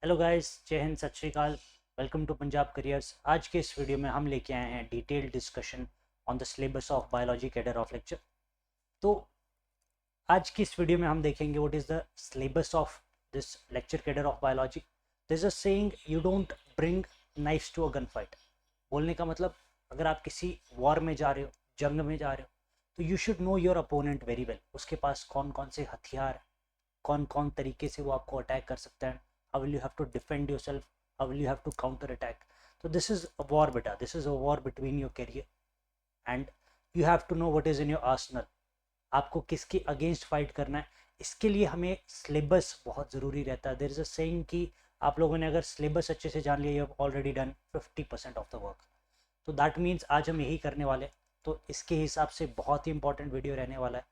Hello guys, जय Hind, Sat Shri Akal. Welcome to Punjab careers. आज के इस वीडियो में हम लेके आए हैं detailed discussion on the syllabus of biology cadre of lecture. तो आज की इस वीडियो में हम देखेंगे what is the syllabus of this lecture cadre of biology. This is a saying, you don't bring knives to a gun fight. बोलने का मतलब, अगर आप किसी वॉर में जा रहे हो, जंग में जा रहे हो, तो you should know your opponent very well. उसके पास कौन कौन से हथियार, कौन कौन तरीके से वो आपको अटैक कर सकता है। How will you have to defend yourself, how will you have to counter attack. तो दिस इज अ वॉर बेटा, this is a war between your career and you have to know what is in your arsenal. आपको किसके against fight करना है, इसके लिए हमें syllabus बहुत ज़रूरी रहता है। देयर इज अ सेइंग कि आप लोगों ने अगर सिलेबस अच्छे से जान लिया, you have already done 50% of the work. तो दैट मीन्स आज हम यही करने वाले हैं। तो इसके हिसाब से बहुत ही इंपॉर्टेंट वीडियो रहने वाला है।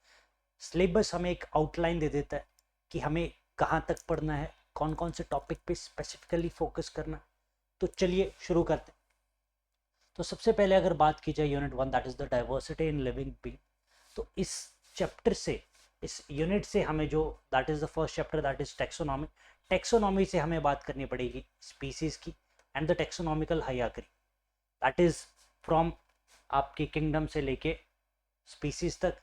सिलेबस हमें एक आउटलाइन दे देता है कि हमें कहाँ तक पढ़ना है, कौन कौन से टॉपिक पे स्पेसिफिकली फोकस करना। तो चलिए शुरू करते हैं। तो सबसे पहले अगर बात की जाए unit 1, that is the diversity in living being. तो इस चैप्टर से, इस यूनिट से हमें जो, that is the first chapter, that is taxonomy. Taxonomy से हमें बात करनी पड़ेगी स्पीसीज की and the taxonomical hierarchy. That is from आपकी किंगडम से लेके स्पीसीज तक,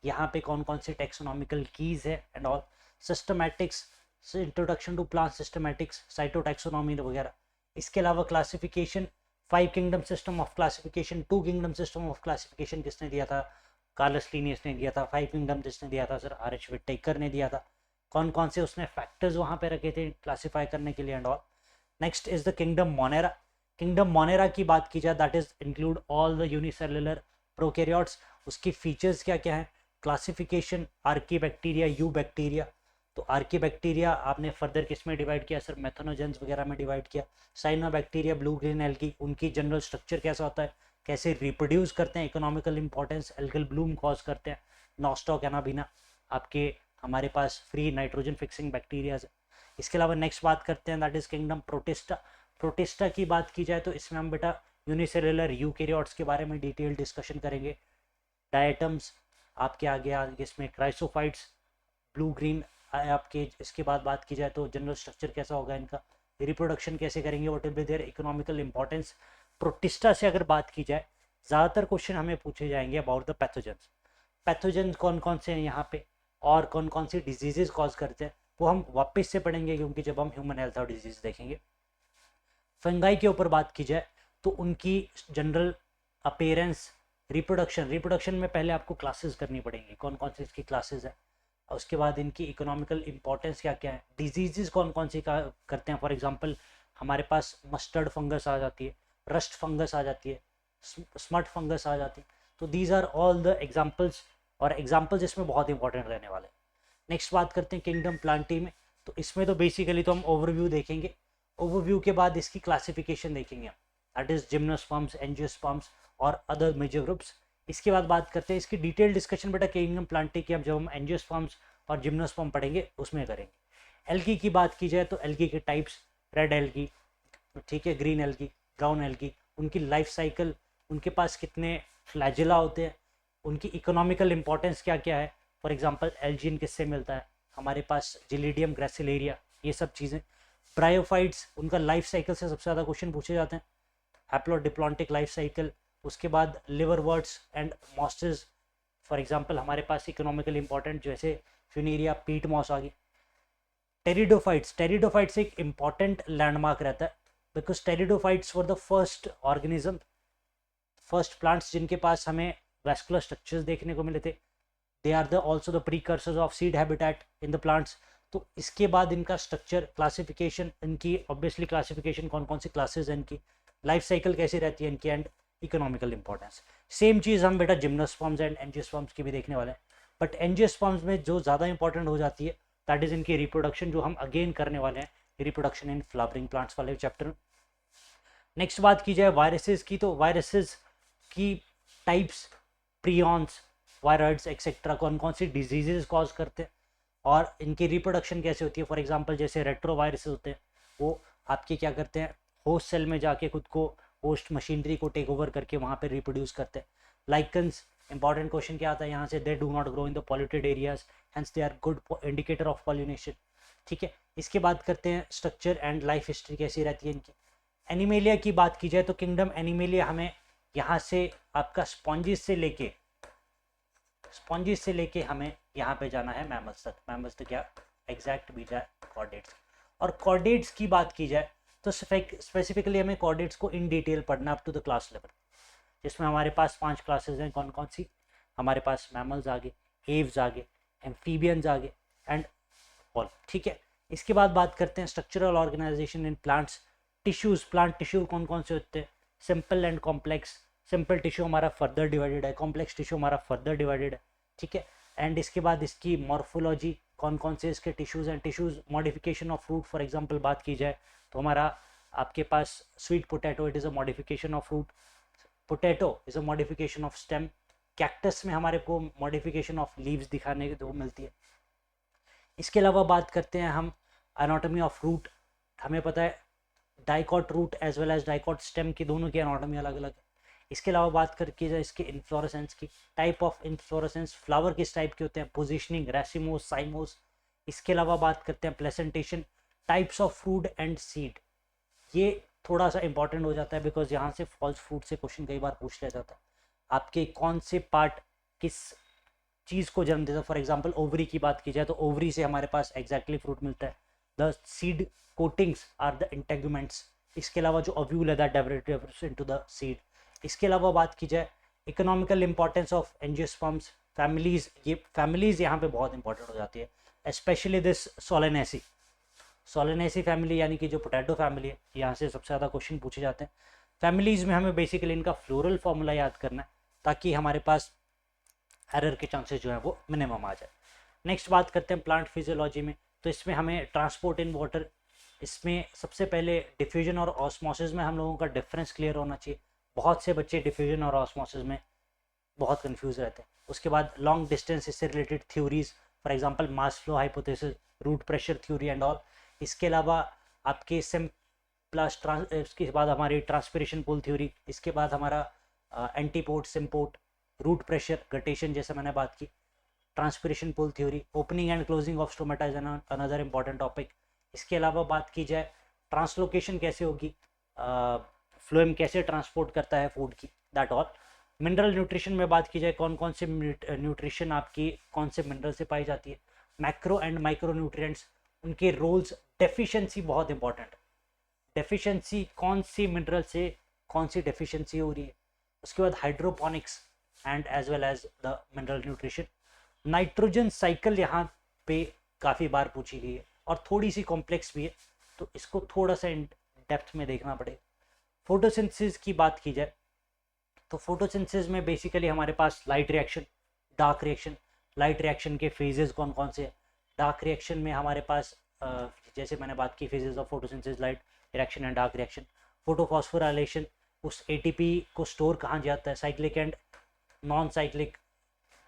यहाँ पे कौन कौन से टेक्सोनॉमिकल कीज है and all, systematics, introduction to plant systematics, cytotaxonomy वगैरह। इसके अलावा classification, 5 kingdom system of classification, 2 kingdom system of classification किसने दिया था? कार्लस लीनियस ने दिया था। 5 किंगडम जिसने दिया था? Sir RH. विटेकर ने दिया था। कौन कौन से उसने फैक्टर्स वहाँ पे रखे थे क्लासीफाई करने के लिए and all. Next is the kingdom Monera. Kingdom Monera की बात की जाए, that is include all the unicellular prokaryotes. उसकी फीचर्स क्या क्या है, classification, Archie bacteria, you bacteria. तो आर्की बैक्टीरिया आपने फर्दर किस में डिवाइड किया सर? मेथनोजेंस वगैरह में डिवाइड किया। Cyanobacteria, blue green algae, उनकी जनरल स्ट्रक्चर कैसा होता है, कैसे रिप्रोड्यूस करते हैं, economical importance, algal bloom cause करते हैं, नॉस्टॉक एनाबिना आपके हमारे पास फ्री नाइट्रोजन फिक्सिंग बैक्टीरिया। इसके अलावा नेक्स्ट बात करते हैं, that is kingdom Protista. Protista की बात की जाए तो इसमें हम बेटा यूनिसेलुलर यूकैरियोट्स के बारे में डिटेल डिस्कशन करेंगे। डायटम्स आपके आगे आगे इसमें क्राइसोफाइट्स, ब्लू ग्रीन आपके। इसके बाद बात की जाए तो जनरल स्ट्रक्चर कैसा होगा इनका, रिप्रोडक्शन कैसे करेंगे, what will be their economical importance. Protista से अगर बात की जाए, ज़्यादातर क्वेश्चन हमें पूछे जाएंगे अबाउट द पैथोजेंस। पैथोजेंस कौन कौन से हैं यहाँ पे, और कौन कौन सी डिजीजेज कॉज करते हैं, वो हम वापस से पढ़ेंगे, क्योंकि जब हम ह्यूमन हेल्थ और डिजीज देखेंगे। फंगाई के ऊपर बात की जाए तो उनकी जनरल अपेयरेंस, रिप्रोडक्शन। रिप्रोडक्शन में पहले आपको क्लासेस करनी पड़ेंगी, कौन कौन सी इसकी क्लासेस है, और उसके बाद इनकी इकोनॉमिकल इंपॉर्टेंस क्या क्या है, डिजीजेस कौन कौन सी का करते हैं। फॉर एग्जांपल हमारे पास मस्टर्ड फंगस आ जाती है, रस्ट फंगस आ जाती है, स्मट फंगस आ जाती है। तो these are all the examples, और एग्जाम्पल्स इसमें बहुत इंपॉर्टेंट रहने वाले हैं। नेक्स्ट बात करते हैं किंगडम प्लांटी में। तो इसमें तो बेसिकली तो हम ओवरव्यू देखेंगे, ओवरव्यू के बाद इसकी क्लासिफिकेशन देखेंगे, दैट इज जिम्नोस्पर्म्स, एंजियोस्पर्म्स और अदर मेजर ग्रुप्स। इसके बाद बात करते हैं इसकी डिटेल डिस्कशन बेटा किंगडम प्लांटी की, अब जब हम एंजियोस्पर्म्स और जिम्नोस्पर्म पढ़ेंगे उसमें करेंगे। एल्गी की बात की जाए तो एल्गी के टाइप्स, रेड एल्गी, ठीक है, ग्रीन एल्गी, ब्राउन एल्गी, उनकी लाइफ साइकिल, उनके पास कितने फ्लैजिला होते हैं, उनकी इकोनॉमिकल इंपॉर्टेंस क्या क्या है। फॉर एग्जांपल एल्जीन किससे मिलता है, हमारे पास जिलीडियम ग्रेसिलेरिया, ये सब चीज़ें। ब्रायोफाइट्स, उनका लाइफ साइकिल से सबसे ज़्यादा क्वेश्चन पूछे जाते हैं, हैप्लोडिप्लॉन्टिक लाइफ साइकिल। उसके बाद liverworts and mosses, for example हमारे पास इकोनॉमिकल इंपॉर्टेंट जैसे फ्यूनेरिया, पीट मॉस आ गई। टेरिडोफाइट्स, टेरिडोफाइट्स एक इंपॉर्टेंट लैंडमार्क रहता है, because pteridophytes were the first organism, first plants जिनके पास हमें वैस्कुलर स्ट्रक्चर्स देखने को मिले थे। They are the also the precursors of seed habitat in the plants. तो इसके बाद इनका स्ट्रक्चर, क्लासिफिकेशन, इनकी ऑब्वियसली क्लासिफिकेशन, कौन कौन सी क्लासेज हैं इनकी, लाइफ साइकिल कैसी रहती है इनकी, एंड इकोनॉमिकल इंपॉर्टेंस। सेम चीज़ हम बेटा जिम्नोस्पर्म्स एंड एंजियोस्पर्म्स की भी देखने वाले हैं, बट एंजियोस्पर्म्स में जो ज़्यादा इंपॉर्टेंट हो जाती है, दैट इज इनकी रिप्रोडक्शन, जो हम अगेन करने वाले हैं, रिप्रोडक्शन इन फ्लावरिंग प्लांट्स वाले चैप्टर। नेक्स्ट बात की जाए वायरसेस की, तो वायरसेस की टाइप्स, प्रियॉन्स, वायरॉइड्स एक्सेट्रा, कौन कौन सी डिजीजेज कॉज करते हैं और इनकी रिप्रोडक्शन कैसे होती है। फॉर एग्जांपल जैसे रेट्रोवायरसेस होते हैं, वो आपके क्या करते हैं, होस्ट सेल में जाके खुद को, होस्ट मशीनरी को टेक ओवर करके वहाँ पे रिप्रोड्यूस करते हैं। लाइकन्स, इंपॉर्टेंट क्वेश्चन क्या आता है यहाँ से, they do not grow in the polluted areas, hence they are good indicator of pollution. ठीक है। इसके बाद करते हैं स्ट्रक्चर एंड लाइफ हिस्ट्री कैसी रहती है इनकी। एनिमेलिया की बात की जाए तो किंगडम एनिमेलिया हमें यहाँ से आपका स्पॉन्जिस से लेके हमें यहाँ पे जाना है मैमल्स तक। मैमल्स तक क्या एग्जैक्ट बीट है कॉर्डेट्स। और कॉर्डेट्स की बात की जाए तो स्पेसिफिकली हमें कॉर्डेट्स को इन डिटेल पढ़ना up to the class level, जिसमें हमारे पास 5 क्लासेस हैं। कौन कौन सी? हमारे पास मैमल्स आ गए, एव्स आ गए, एम्फीबियंस आ गए एंड ऑल, ठीक है। इसके बाद बात करते हैं structural organisation in plants. Tissues, plant tissue कौन कौन से होते हैं? Simple and complex. Simple tissue हमारा फर्दर डिवाइडेड है, कॉम्प्लेक्स टिश्यू हमारा फर्दर डिवाइडेड है, ठीक है। एंड इसके बाद इसकी मॉर्फोलॉजी, कौन कौन से इसके tissues and tissues modification of fruit. For example बात की जाए तो हमारा आपके पास sweet potato, it is a modification of fruit. Potato is a modification of stem. Cactus में हमारे को मॉडिफिकेशन ऑफ लीव्स दिखाने को मिलती है। इसके अलावा बात करते हैं हम एनाटॉमी ऑफ रूट। हमें पता है dicot root as well as dicot stem की दोनों की एनाटॉमी अलग अलग है। इसके अलावा बात करके जाए इसके इन्फ्लोरेसेंस की, टाइप ऑफ इन्फ्लोरेसेंस, फ्लावर किस टाइप के होते हैं, पोजिशनिंग, रेसिमोस, साइमोस। इसके अलावा बात करते हैं placentation, types of fruit and seed. ये थोड़ा सा इंपॉर्टेंट हो जाता है बिकॉज यहाँ से फॉल्स फ्रूट से क्वेश्चन कई बार पूछ लिया जाता है। आपके कौन से पार्ट किस चीज़ को जन्म देता है। फॉर एग्जाम्पल ओवरी की बात की जाए तो ओवरी से हमारे पास एग्जैक्टली फ्रूट मिलता है। The seed coatings are the integuments. इसके अलावा जो ओव्यूल है that develops into the seed. इसके अलावा बात की जाए economical importance of angiosperms, families. ये फैमिलीज यहाँ पे बहुत इंपॉर्टेंट हो जाती है, specially this Solanaceae. Solanaceae family यानी कि जो पोटैटो फैमिली है, यहाँ से सबसे ज़्यादा क्वेश्चन पूछे जाते हैं। फैमिलीज में हमें बेसिकली इनका फ्लोरल फॉर्मूला याद करना है ताकि हमारे पास एरर के चांसेस जो है वो मिनिमम आ जाए। नेक्स्ट बात करते हैं प्लांट फिजियोलॉजी में, तो इसमें हमें ट्रांसपोर्ट इन वाटर, इसमें सबसे पहले डिफ्यूजन और ऑस्मोसिस में हम लोगों का डिफरेंस क्लियर होना चाहिए। बहुत से बच्चे डिफ्यूजन और ऑस्मोसिस में बहुत कंफ्यूज रहते हैं। उसके बाद लॉन्ग डिस्टेंस इससे related theories, for example mass flow hypothesis, root pressure theory and all. इसके अलावा आपके इसके बाद हमारी ट्रांसपिरेशन पूल थ्योरी। इसके बाद हमारा antiport, symport, root pressure, guttation जैसे मैंने बात की, transpiration pull theory, opening and closing of stomata is another important topic. इसके अलावा बात की जाए ट्रांसलोकेशन कैसे होगी, फ्लोएम कैसे ट्रांसपोर्ट करता है फूड की, दैट ऑल। मिनरल न्यूट्रिशन में बात की जाए कौन कौन से न्यूट्रिशन आपकी कौन से मिनरल से पाई जाती है, मैक्रो एंड माइक्रो न्यूट्रिएंट्स, उनके रोल्स, डेफिशिएंसी बहुत इंपॉर्टेंट है, डेफिशिएंसी कौन सी मिनरल से कौन सी डेफिशिएंसी हो रही है। उसके बाद hydroponics and as well as the mineral nutrition. Nitrogen cycle यहाँ पे काफ़ी बार पूछी गई है और थोड़ी सी कॉम्प्लेक्स भी है, तो इसको थोड़ा सा इन डेप्थ में देखना पड़ेगा। फोटोसिंथेसिस की बात की जाए तो फोटोसिंथेसिस में बेसिकली हमारे पास light reaction, dark reaction. Light reaction के फेजेस कौन कौन से हैं? डार्क रिएक्शन में हमारे पास जैसे मैंने बात की phases of photosynthesis, light reaction and dark reaction. Photophosphorylation, उस एटीपी को स्टोर कहाँ जाता है, cyclic and non cyclic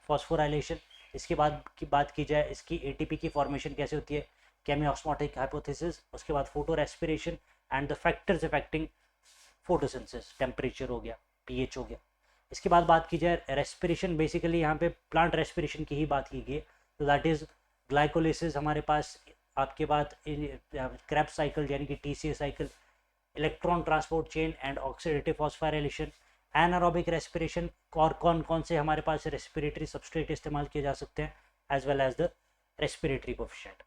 phosphorylation. इसके बाद की बात की जाए इसकी एटीपी की फॉर्मेशन कैसे होती है, केमियोस्मोटिक हाइपोथेसिस। उसके बाद photo respiration and the factors affecting photosynthesis, temperature हो गया, पीएच हो गया। इसके बाद बात की जाए रेस्पिरेशन, बेसिकली यहाँ पे प्लांट रेस्पिरेशन की ही बात की गई है, तो दैट इज ग्लाइकोलिसिस। हमारे पास आपके बाद क्रेब्स साइकिल यानी कि TCA cycle, electron transport chain and oxidative phosphorylation, anaerobic respiration, और कौन कौन से हमारे पास रेस्पिरेटरी सबस्ट्रेट इस्तेमाल किए जा सकते हैं, as well as the respiratory coefficient.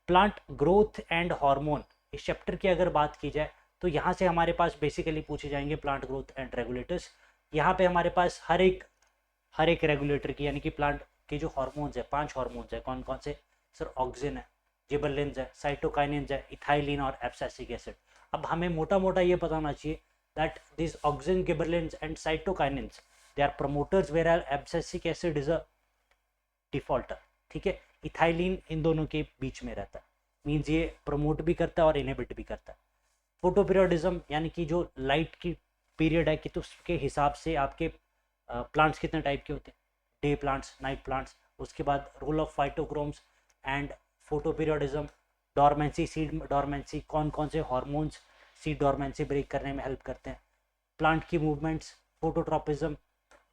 Plant growth and hormone, इस चैप्टर की अगर बात की जाए तो यहाँ से हमारे पास बेसिकली पूछे जाएंगे प्लांट ग्रोथ एंड रेगुलेटर्स। यहाँ पे हमारे पास हर एक रेगुलेटर की यानी कि प्लांट के जो हार्मोन्स है, 5 हार्मोन्स है, कौन कौन से सर? ऑक्सिन है, जिबरलिन्स है, साइटोकाइनिन्स है, इथाइलिन और एब्सिसिक एसिड। अब हमें मोटा मोटा ये पता होना चाहिए that these auxin, gibberellins and cytokinins they are promoters whereas abscisic acid is a defaulter, ठीक है। इथाइलिन इन दोनों के बीच में रहता है, मीन्स ये प्रमोट भी करता है और इनहिबिट भी करता है। फोटो पीरियडिज्म यानी कि जो लाइट की पीरियड है कि तो उसके हिसाब से आपके प्लांट्स कितने टाइप के होते हैं, डे प्लांट्स, नाइट प्लांट्स। उसके बाद role of phytochromes and photoperiodism, dormancy, seed dormancy, कौन कौन से हार्मोन्स सीड डॉर्मेंसी ब्रेक करने में हेल्प करते हैं। प्लांट की मूवमेंट्स, फोटोट्रोपिज्म,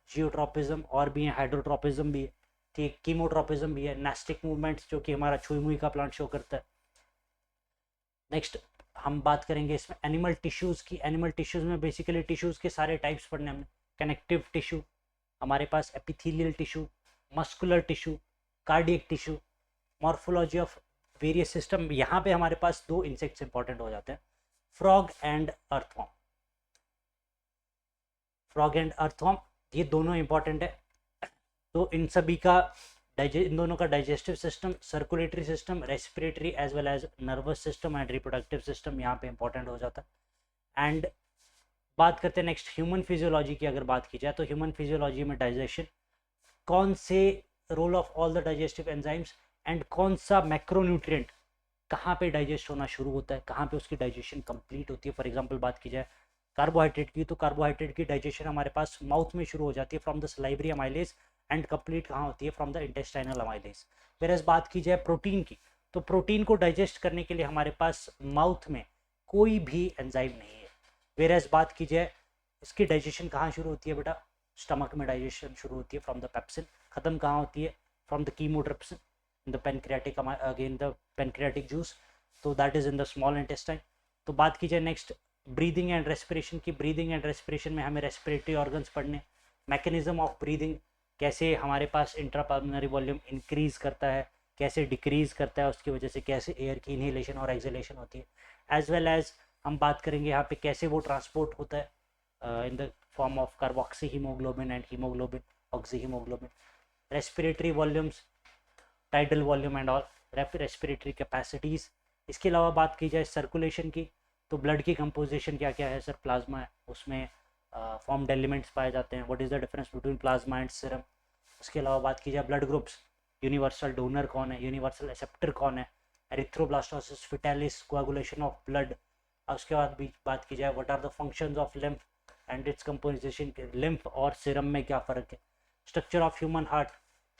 जियोट्रोपिज्म और भी है, हाइड्रोट्रोपिज्म भी है, ठीक, कीमोट्रोपिज्म भी है, नेस्टिक मूवमेंट्स जो कि हमारा छुई मुई का प्लांट शो करता है। नेक्स्ट हम बात करेंगे इसमें एनिमल टिश्यूज़ की। एनिमल टिश्यूज़ में बेसिकली टिश्यूज़ के सारे टाइप्स पढ़ने हमने। कनेक्टिव टिश्यू, हमारे पास epithelial tissue, muscular tissue, cardiac tissue, morphology of various system. यहाँ पे हमारे पास दो इंसेक्ट्स इंपॉर्टेंट हो जाते हैं, frog and earthworm. Frog and earthworm ये दोनों इंपॉर्टेंट है। तो इन सभी का इन दोनों का digestive system, circulatory system, respiratory as well as nervous system and reproductive system यहाँ पे इंपॉर्टेंट हो जाता है। एंड बात करते हैं नेक्स्ट ह्यूमन फिजियोलॉजी की। अगर बात की जाए तो ह्यूमन फिजियोलॉजी में डाइजेशन, कौन से role of all the digestive enzymes and कौन सा मैक्रोन्यूट्रिएंट कहाँ पे डाइजेस्ट होना शुरू होता है, कहाँ पे उसकी डाइजेशन कंप्लीट होती है। फॉर एग्जांपल बात की जाए कार्बोहाइड्रेट की, तो कार्बोहाइड्रेट की डाइजेशन हमारे पास माउथ में शुरू हो जाती है from the salivary amylase and complete कहाँ होती है, from the intestinal amylase. Where बात की जाए प्रोटीन की, तो प्रोटीन को डाइजेस्ट करने के लिए हमारे पास माउथ में कोई भी एंजाइम नहीं है। वेयर बात की जाए इसकी डाइजेशन कहाँ शुरू होती है बेटा, स्टमक में डाइजेशन शुरू होती है फ्रॉम द पेप्सिन, खत्म कहाँ होती है, from the chymotrypsin in the pancreatic, again the pancreatic juice, तो that is in the small intestine. तो बात की जाए नेक्स्ट ब्रीदिंग एंड रेस्पिरेशन की। ब्रीदिंग एंड रेस्पिरेशन में हमें रेस्पिरेटरी ऑर्गन्स पढ़ने, मैकेनिज्म ऑफ ब्रीदिंग, कैसे हमारे पास इंट्रापल्मोनरी वॉल्यूम इंक्रीज करता है, कैसे डिक्रीज करता है, उसकी वजह से कैसे एयर की इनहेलेशन और एक्सहेलेशन होती है। एज वेल एज हम बात करेंगे यहाँ पे कैसे वो ट्रांसपोर्ट होता है in the form of carboxy haemoglobin and haemoglobin, oxy haemoglobin, respiratory volumes, tidal volume and all, respiratory capacities. इसके अलावा बात की जाए सर्कुलेशन की, तो ब्लड की कंपोजिशन क्या क्या है सर, प्लाज्मा है, उसमें फॉर्म्ड एलिमेंट्स पाए जाते हैं। What is the difference between plasma and serum. उसके अलावा बात की जाए ब्लड ग्रुप्स, यूनिवर्सल डोनर कौन है, यूनिवर्सल एक्सेप्टर कौन है, erythroblastosis fetalis, coagulation of blood. उसके बाद भी बात की जाए what are the functions of lymph and its composition, lymph और सीरम में क्या फ़र्क है। स्ट्रक्चर ऑफ ह्यूमन हार्ट,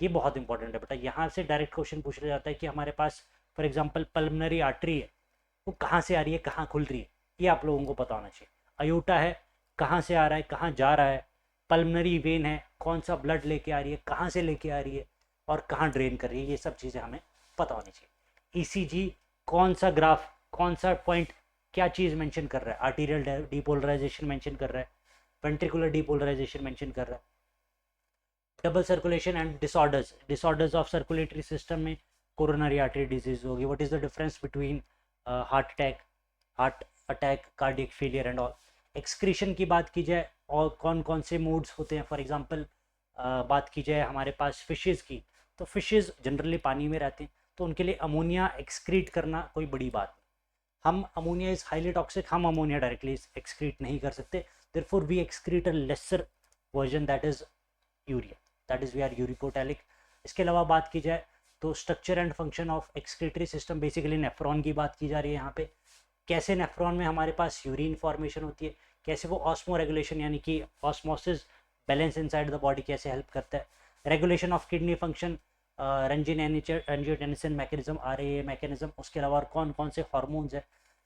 ये बहुत इंपॉर्टेंट है बेटा, यहाँ से डायरेक्ट क्वेश्चन पूछ लिया जाता है कि हमारे पास फॉर एग्जांपल पल्मनरी आर्टरी है, वो कहाँ से आ रही है, कहाँ खुल रही है, ये आप लोगों को पता होना चाहिए। अयोटा है, कहाँ से आ रहा है, कहाँ जा रहा है। पल्मनरी वेन है, कौन सा ब्लड लेके आ रही है, कहाँ से लेके आ रही है और कहाँ ड्रेन कर रही है, ये सब चीज़ें हमें पता होनी चाहिए। ईसीजी, कौन सा ग्राफ, कौन सा पॉइंट क्या चीज़ मेंशन कर रहा है, आर्टीरियल डीपोलराइजेशन मेंशन कर रहा है, वेंट्रिकुलर डीपोलराइजेशन मेंशन कर रहा है। Double circulation and disorders, disorders of circulatory system में कोरोनरी आर्टरी डिजीज होगी। What is the difference between heart attack, cardiac failure and all. Excretion की बात की जाए और कौन कौन से मूड्स होते हैं, फॉर एग्जांपल बात की जाए हमारे पास फिशेज़ की, तो फिशेज़ जनरली पानी में रहते हैं, तो उनके लिए अमोनिया एक्सक्रीट करना कोई बड़ी बात नहीं। हम अमोनिया इज़ हाईली टॉक्सिक, हम अमोनिया डायरेक्टली एक्सक्रीट नहीं कर सकते, therefore we excrete a lesser version that is urea, that is we are uricotelic. इसके अलावा बात की जाए तो structure and function of excretory system, basically nephron की बात की जा रही है यहाँ पे। कैसे नेफ्रॉन में हमारे पास यूरिन फॉर्मेशन होती है, कैसे वो ऑस्मो रेगुलेशन यानी कि osmosis balance inside the body कैसे हेल्प करता है। Regulation of kidney function, renin angiotensin mechanism, RAA mechanism. उसके अलावा कौन कौन से हार्मोन्स हैं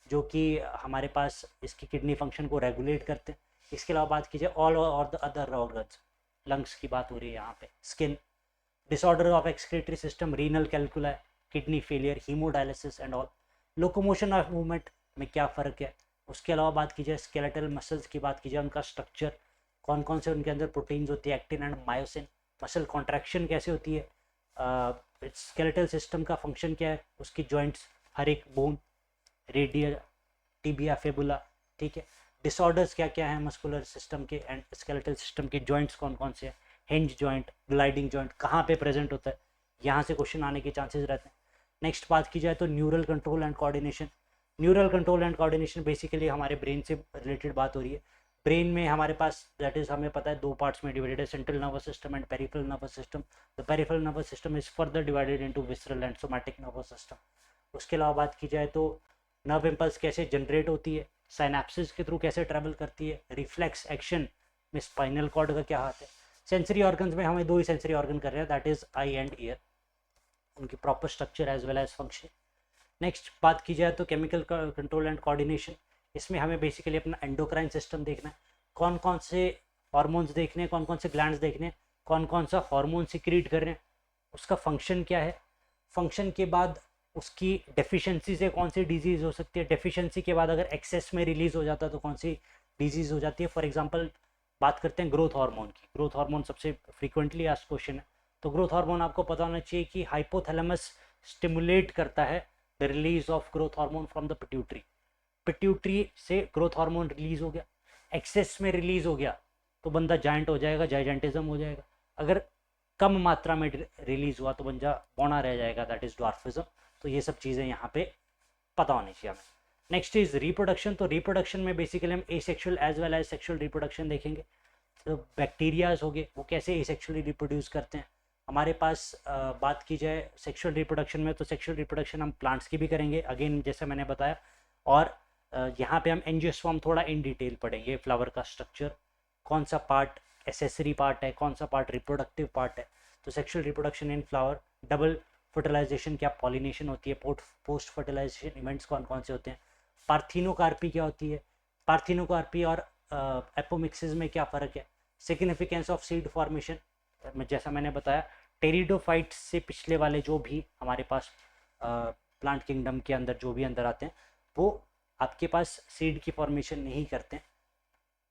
जो कि हमारे पास इसकी किडनी फंक्शन को रेगुलेट करते हैं। इसके अलावा बात कीजिए ऑल और द अदर ऑर्गन्स, लंग्स की बात हो रही है यहाँ पे, skin, disorder of excretory system, renal calculi, kidney failure, haemodialysis and all. Locomotion of movement में क्या फ़र्क है। उसके अलावा बात की जाए स्केलेटल मसल्स की बात की जाए, उनका स्ट्रक्चर, कौन कौन से उनके अंदर प्रोटीन्स होती है, actin and myosin. Muscle contraction कैसे होती है, स्केलेटल सिस्टम का फंक्शन क्या है, उसकी जॉइंट्स, हर एक बोन, रेडियल, टिबिया, फेबुला, ठीक है। डिसऑर्डर्स क्या क्या हैं मस्कुलर सिस्टम के एंड स्केलेटल सिस्टम के, जॉइंट्स कौन कौन से हैं, हिंज जॉइंट, ग्लाइडिंग जॉइंट कहाँ पे प्रेजेंट होता है, यहाँ से क्वेश्चन आने के चांसेस रहते हैं। नेक्स्ट बात की जाए तो neural control and coordination. Neural control and coordination basically हमारे ब्रेन से रिलेटेड बात हो रही है। ब्रेन में हमारे पास दैट इज हमें पता है दो पार्ट्स में डिवाइडेड है, central nervous system and peripheral nervous system. The peripheral nervous system is further divided into visceral and somatic nervous system. उसके अलावा बात की जाए तो नर्व इम्पल्स कैसे जनरेट होती है, साइनेप्सिस के थ्रू कैसे ट्रैवल करती है, रिफ्लेक्स एक्शन में स्पाइनल कॉर्ड का क्या हाथ है। सेंसरी ऑर्गन्स में हमें दो ही सेंसरी ऑर्गन कर रहे हैं, that is eye and ear, उनकी proper structure as well as function. Next बात की जाए तो केमिकल कंट्रोल एंड कोऑर्डिनेशन, इसमें हमें बेसिकली अपना एंडोक्राइन सिस्टम देखना है, कौन कौन से हार्मोन्स देखने हैं, कौन कौन से ग्लैंड्स देखने हैं, कौन कौन सा हार्मोन सिक्रीट कर रहे हैं, उसका फंक्शन क्या है। फंक्शन के बाद उसकी डेफिशिएंसी से कौन सी डिजीज़ हो सकती है, डेफिशिएंसी के बाद अगर एक्सेस में रिलीज़ हो जाता है तो कौन सी डिजीज़ हो जाती है। फॉर एग्जांपल बात करते हैं ग्रोथ हार्मोन की। ग्रोथ हार्मोन सबसे फ्रीक्वेंटली आस्क्ड क्वेश्चन है। तो ग्रोथ हार्मोन आपको पता होना चाहिए कि हाइपोथैलेमस स्टिमुलेट करता है the release of growth hormone from the pituitary. Pituitary से ग्रोथ हार्मोन रिलीज हो गया, एक्सेस में रिलीज हो गया तो बंदा जायंट हो जाएगा, जाइजेंटिज्म हो जाएगा। अगर कम मात्रा में रिलीज हुआ तो बंदा बौना रह जाएगा, दैट इज ड्वार्फिज्म। तो ये सब चीज़ें यहाँ पे पता होनी चाहिए हमें। Next is reproduction. तो रिप्रोडक्शन में बेसिकली हम asexual as well as sexual reproduction देखेंगे। तो बैक्टीरियाज हो गए, वो कैसे एसेक्सुअली रिप्रोड्यूस करते हैं। हमारे पास बात की जाए सेक्सुअल रिप्रोडक्शन में, तो सेक्सुअल रिप्रोडक्शन हम प्लांट्स की भी करेंगे अगेन जैसे मैंने बताया। और यहाँ पे हम एंजियोस्पर्म थोड़ा इन डिटेल पढ़ेंगे, फ्लावर का स्ट्रक्चर, कौन सा पार्ट एसेसरी पार्ट है, कौन सा पार्ट रिप्रोडक्टिव पार्ट है। तो sexual reproduction in flower, double fertilization क्या पॉलिनेशन होती है, पोस्ट फर्टिलाइजेशन इवेंट्स कौन कौन से होते हैं, पार्थिनोकार्पी क्या होती है, पार्थिनोकार्पी और एपोमिक्सिस में क्या फ़र्क है, सिग्निफिकेंस ऑफ सीड फॉर्मेशन, जैसा मैंने बताया टेरिडोफाइट से पिछले वाले जो भी हमारे पास प्लांट किंगडम के अंदर जो भी अंदर आते हैं वो आपके पास सीड की फॉर्मेशन नहीं करते हैं।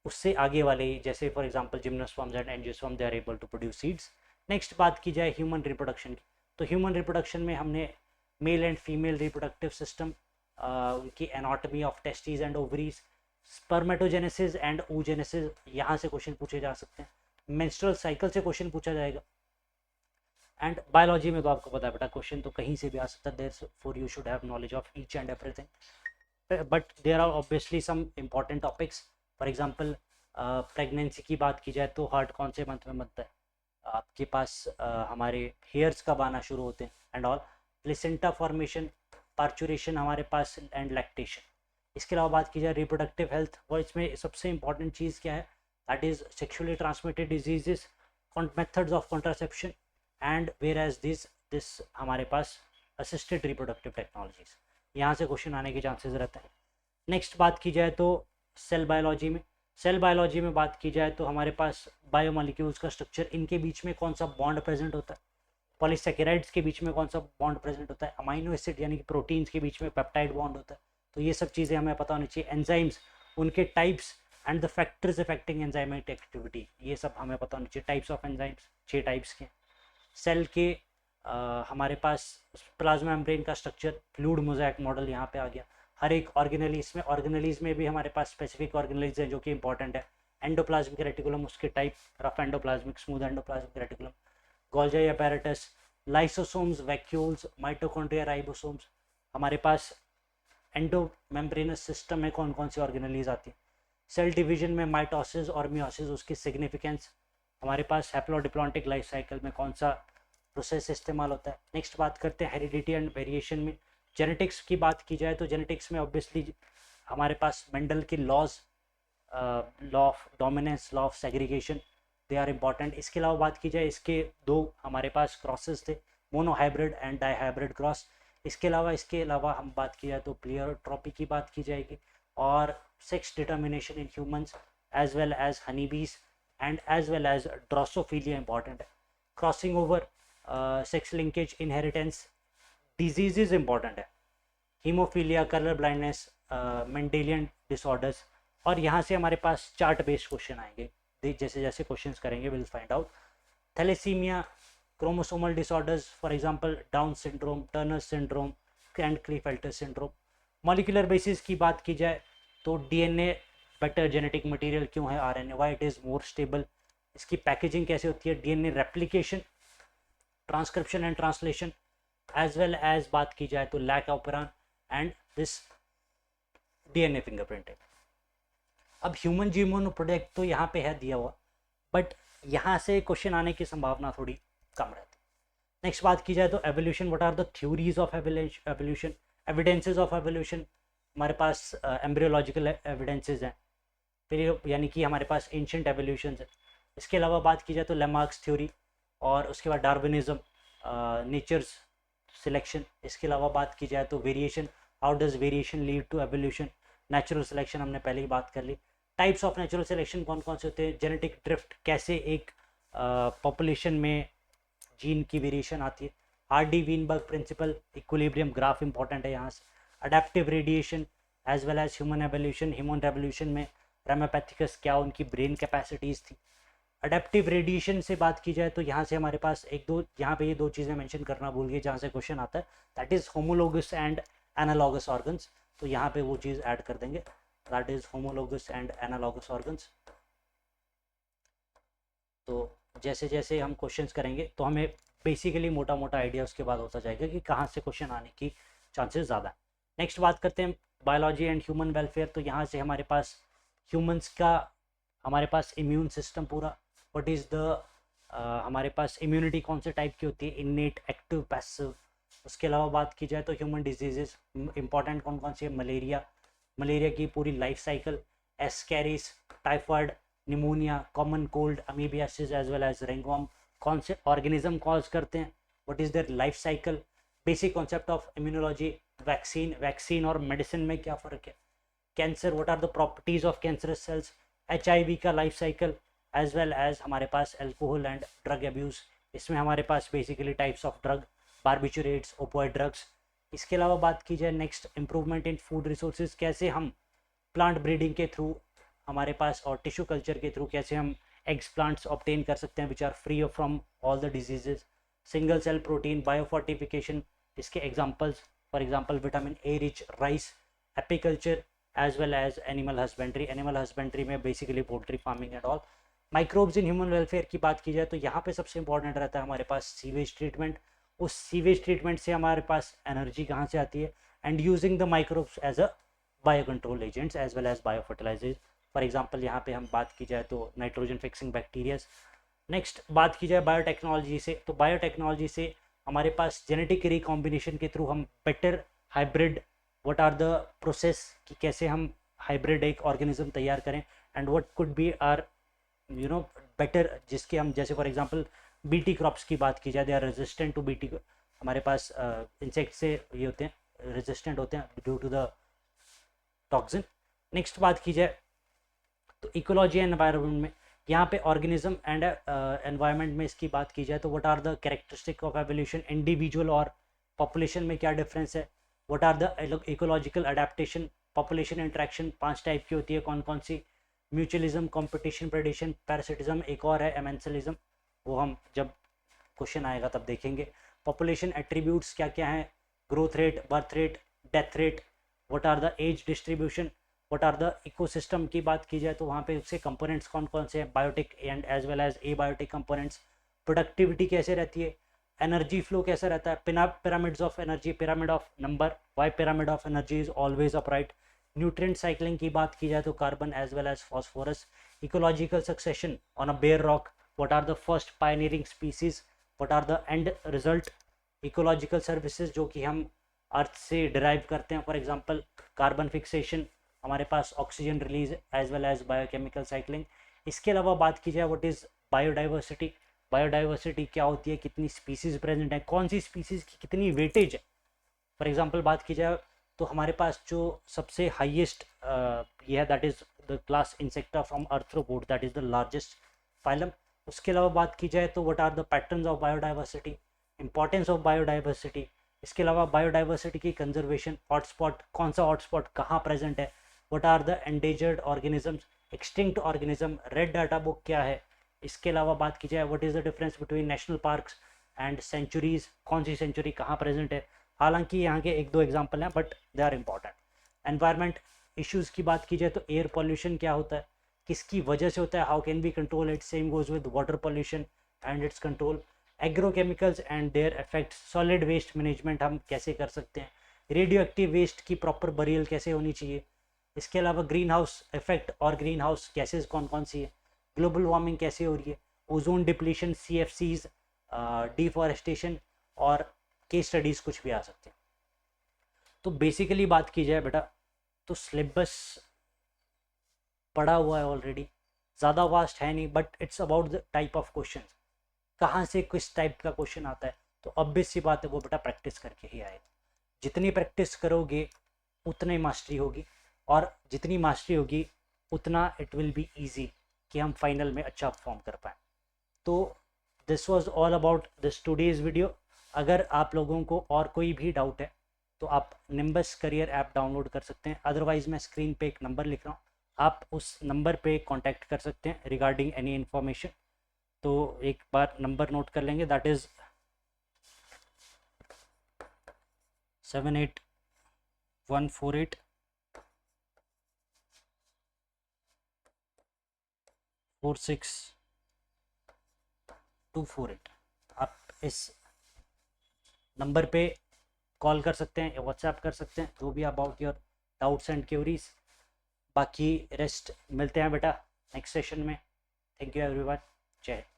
उससे आगे वाले जैसे for example gymnosperms and angiosperm they are able to produce seeds. Next बात की जाए ह्यूमन रिप्रोडक्शन की, तो ह्यूमन रिप्रोडक्शन में हमने male and female reproductive system, उनकी anatomy of testis and ovaries, spermatogenesis and oogenesis, यहाँ से क्वेश्चन पूछे जा सकते हैं। मेंस्ट्रुअल साइकिल से क्वेश्चन पूछा जाएगा। एंड बायोलॉजी में तो आपको पता है बेटा क्वेश्चन तो कहीं से भी आ सकता है, therefore you should have knowledge of each and everything. But there are obviously some important topics. For example pregnancy की बात की जाए तो हार्ट कौन से मंथ में बनता है, आपके पास हमारे हेयर्स कब आना शुरू होते हैं and all, placenta formation, parturition हमारे पास एंड लैक्टेशन। इसके अलावा बात की जाए रिप्रोडक्टिव हेल्थ, और इसमें सबसे इंपॉर्टेंट चीज़ क्या है, that is sexually transmitted diseases, methods of contraception and whereas this हमारे पास असिस्टेड रिप्रोडक्टिव टेक्नोलॉजीज, यहाँ से क्वेश्चन आने के चांसेस रहते हैं। नेक्स्ट बात की जाए तो सेल बायोलॉजी में, सेल बायोलॉजी में बात की जाए तो हमारे पास बायोमोलिक्यूल्स का स्ट्रक्चर, इनके बीच में कौन सा बॉन्ड प्रेजेंट होता है, पॉलीसेकेराइड्स के बीच में कौन सा बॉन्ड प्रेजेंट होता है, अमाइनो एसिड यानी कि प्रोटीन्स के बीच में पेप्टाइड बॉन्ड होता है। तो ये सब चीज़ें हमें पता होनी चाहिए। एंजाइम्स, उनके types and the factors affecting enzymatic activity, ये सब हमें पता होनी चाहिए। टाइप्स ऑफ एंजाइम्स 6 टाइप्स के। सेल के हमारे पास प्लाज्मा मेम्ब्रेन का स्ट्रक्चर, फ्लूइड मोज़ाइक मॉडल यहाँ पे आ गया। हर एक ऑर्गेनेलीज में, ऑर्गेनेलीज में भी हमारे पास स्पेसिफिक ऑर्गेनेलीज हैं जो कि इंपॉर्टेंट है। एंडोप्लाज्मिक रेटिकुलम, उसके type, rough endoplasmic, smooth endoplasmic reticulum, Golgi apparatus, lysosomes, vacuoles, mitochondria, ribosomes. हमारे पास एंडो मेम्ब्रेनस सिस्टम में कौन कौन सी ऑर्गेनेलीज आती है। सेल डिवीजन में माइटोसिस और मियोसिस, उसकी सिग्निफिकेंस। हमारे पास हैप्लोडिप्लॉन्टिक लाइफ साइकिल में कौन सा प्रोसेस इस्तेमाल होता है। नेक्स्ट बात करते हैं हेरिडिटी एंड वेरिएशन में। जेनेटिक्स की बात की जाए तो जेनेटिक्स में ऑब्वियसली हमारे पास मेंडल के laws, law of dominance, law of segregation, they are important. इसके अलावा बात की जाए, इसके दो हमारे पास क्रॉसेस थे, मोनोहाइब्रिड एंड डाईहाइब्रिड क्रॉस। इसके अलावा हम बात की जाए तो प्लियोट्रॉपी की बात की जाएगी, और sex determination in humans as well as honeybees and as well as Drosophila important है। Crossing over, sex linkage, inheritance, diseases important है, haemophilia, colour blindness, Mendelian disorders. और यहाँ से हमारे पास चार्ट बेस्ड क्वेश्चन आएंगे, जैसे जैसे क्वेश्चंस करेंगे will find out. Thalassaemia, chromosomal disorders, for example Down syndrome, Turner syndrome and Klinefelter syndrome. Molecular basis की बात की जाए तो डीएनए बेटर जेनेटिक मटेरियल क्यों है, RNA why it is more stable. इसकी पैकेजिंग कैसे होती है, DNA replication, transcription and translation, as well as बात की जाए तो lac operon and this DNA fingerprinting. अब ह्यूमन जीनोम प्रोजेक्ट तो यहाँ पे है दिया हुआ, बट यहाँ से क्वेश्चन आने की संभावना थोड़ी कम रहती है। नेक्स्ट बात की जाए तो evolution, what are the theories of evolution, evidences of evolution. हमारे पास एम्ब्रियोलॉजिकल एविडेंसेस हैं, फिर यानी कि हमारे पास एंशिएंट एवोल्यूशन है। इसके अलावा बात की जाए तो लेमार्क्स थ्योरी, और उसके बाद डार्विनिज्म, नेचर्स सिलेक्शन। इसके अलावा बात की जाए तो variation, how does variation lead to evolution, natural selection हमने पहले ही बात कर ली। टाइप्स ऑफ नेचुरल सिलेक्शन कौन कौन से होते हैं, जेनेटिक ड्रिफ्ट, कैसे एक पॉपुलेशन में जीन की वेरिएशन आती है, Hardy Weinberg principle, equilibrium graph important है यहाँ से, adaptive radiation as well as human evolution, human revolution में रेमापैथिकस क्या उनकी ब्रेन कैपेसिटीज़ थी। अडेप्टिव रेडिएशन से बात की जाए तो यहाँ से हमारे पास एक दो, यहाँ पे ये दो चीज़ें मेंशन करना भूल गए जहाँ से क्वेश्चन आता है, that is homologous and analogous organs, तो यहाँ पे वो चीज़ ऐड कर देंगे, that is homologous and analogous organs. तो जैसे जैसे हम क्वेश्चंस करेंगे तो हमें बेसिकली मोटा मोटा आइडिया उसके बाद होता जाएगा कि कहाँ से क्वेश्चन आने की चांसेस ज़्यादा है। नेक्स्ट बात करते हैं बायोलॉजी एंड ह्यूमन वेलफेयर, तो यहाँ से हमारे पास ह्यूमंस का, हमारे पास इम्यून सिस्टम पूरा, व्हाट इज़ द, हमारे पास इम्यूनिटी कौन से टाइप की होती है, इन्नेट, एक्टिव, पैसिव। उसके अलावा बात की जाए तो ह्यूमन डिजीजेस इंपॉर्टेंट कौन कौन सी है, मलेरिया, मलेरिया की पूरी life cycle, Ascaris, typhoid, pneumonia, common cold, amoebiasis as well as ringworm, कौन से ऑर्गेनिज्म कॉज करते हैं, what is their life cycle, basic concept of immunology, vaccine, vaccine और मेडिसिन में क्या फ़र्क है, cancer, what are the properties of cancerous cells, HIV का life cycle, as well as हमारे पास एल्कोहल एंड ड्रग अब्यूज़, इसमें हमारे पास basically types of drug, barbiturates, opioid drugs. इसके अलावा बात की जाए next, improvement in food resources, कैसे हम प्लांट ब्रीडिंग के थ्रू हमारे पास और टिश्यू कल्चर के थ्रू कैसे हम एग्स प्लांट्स ऑब्टेन कर सकते हैं which are free from all the diseases, single cell protein, biofortification, इसके examples for example vitamin A rich rice, apiculture as well as animal husbandry, animal husbandry में basically poultry farming and all. Microbes in human welfare की बात की जाए तो यहाँ पे सबसे इंपॉर्टेंट रहता है हमारे पास सीवेज ट्रीटमेंट, उस सीवेज ट्रीटमेंट से हमारे पास एनर्जी कहाँ से आती है, and using the microbes as a biocontrol agents as well as biofertilisers. For example यहाँ पे हम बात की जाए तो नाइट्रोजन फिक्सिंग बैक्टीरियाज। नेक्स्ट बात की जाए बायोटेक्नोलॉजी से, तो बायोटेक्नोलॉजी से हमारे पास जेनेटिक रिकॉम्बिनेशन के थ्रू हम better hybrid, what are the process कि कैसे हम हाइब्रिड एक ऑर्गेनिज्म तैयार करें, and what could be are better, जिसके हम जैसे फॉर एग्जांपल बीटी क्रॉप्स की बात की जाए, they are resistant to BT, हमारे पास इंसेक्ट से ये होते हैं, रेजिस्टेंट होते हैं due to the toxin. Next बात की जाए तो इकोलॉजी एंड एनवायरनमेंट में, यहाँ पे ऑर्गेनिज्म एंड एनवायरनमेंट में इसकी बात की जाए तो what are the characteristic of evolution, individual और पॉपुलेशन में क्या डिफरेंस है, what are the ecological adaptation, population interaction 5 type की होती है कौन कौन सी, म्यूचुअलिज्म, कंपटीशन, प्रेडेशन, पैरासिटिज्म, एक और है एमेंसलिज्म, वो हम जब क्वेश्चन आएगा तब देखेंगे। पॉपुलेशन एट्रीब्यूट्स क्या क्या हैं, growth rate, birth rate, death rate, what are the age distribution, what are the ecosystem की बात की जाए तो वहाँ पे उसके कंपोनेंट्स कौन कौन से हैं, biotic and as well as abiotic components, productivity कैसे रहती है, एनर्जी फ्लो कैसा रहता है, pyramids of energy, pyramid of number, why pyramid of energy is always upright, nutrient cycling की बात की जाए तो carbon as well as phosphorus, ecological succession on a bare rock, what are the first pioneering species, what are the end result, ecological services जो कि हम अर्थ से derive करते हैं, फॉर एग्जांपल कार्बन फिक्सेशन, हमारे पास oxygen release as well as biochemical cycling. इसके अलावा बात की जाए व्हाट इज़ बायोडाइवर्सिटी, बायोडाइवर्सिटी क्या होती है, कितनी स्पीसीज प्रेजेंट है, कौन सी स्पीसीज की कितनी वेटेज है। फॉर एग्जांपल बात की जाए तो हमारे पास जो सबसे हाईएस्ट ये है that is the class Insecta from arthropod, that is the largest phylum. उसके अलावा बात की जाए तो what are the patterns of biodiversity, importance of biodiversity. इसके अलावा बायोडाइवर्सिटी की कंजर्वेशन, हॉटस्पॉट कौन सा हॉटस्पॉट कहाँ प्रेजेंट है, what are the endangered organisms, extinct organism, red data book क्या है। इसके अलावा बात की जाए what is the difference between national parks and sanctuaries, कौन सी सेंचुरी कहाँ प्रेजेंट है, हालांकि यहाँ के एक दो एग्जाम्पल हैं but they are important. Environment issues की बात की जाए तो एयर पॉल्यूशन क्या होता है, किसकी वजह से होता है, how can be control it, same goes with water pollution and its control. Agrochemicals and their effect, solid waste management हम कैसे कर सकते हैं, रेडियो एक्टिव वेस्ट की प्रॉपर बरियल कैसे होनी चाहिए। इसके अलावा ग्रीन हाउस इफेक्ट और ग्रीन हाउस गैसेज कौन कौन सी है, ग्लोबल वार्मिंग कैसे हो रही है, ओजोन डिप्लीशन, CFCs, डिफॉरेस्टेशन और केस स्टडीज़ कुछ भी आ सकते हैं। तो बेसिकली बात की जाए बेटा तो सिलेबस पढ़ा हुआ है ऑलरेडी, ज़्यादा वास्ट है नहीं, but it's about the type of question, कहाँ से किस टाइप का क्वेश्चन आता है। तो ऑब्वियस सी बात है वो बेटा प्रैक्टिस करके ही आएगा, जितनी प्रैक्टिस करोगे उतनी मास्टरी होगी, और जितनी मास्टरी होगी उतना इट विल बी ईजी कि हम फाइनल में अच्छा परफॉर्म कर पाएँ। तो this was all about this today's video. अगर आप लोगों को और कोई भी डाउट है तो आप निम्बस करियर ऐप डाउनलोड कर सकते हैं, अदरवाइज़ मैं स्क्रीन पे एक नंबर लिख रहा हूँ, आप उस नंबर पे कांटेक्ट कर सकते हैं रिगार्डिंग एनी इन्फॉर्मेशन। तो एक बार नंबर नोट कर लेंगे, दैट इज़ 78148 46248। आप इस नंबर पे कॉल कर सकते हैं या व्हाट्सएप कर सकते हैं, जो भी about your doubts and queries. बाकी रेस्ट मिलते हैं बेटा नेक्स्ट सेशन में। थैंक यू एवरीवन, जय हिंद।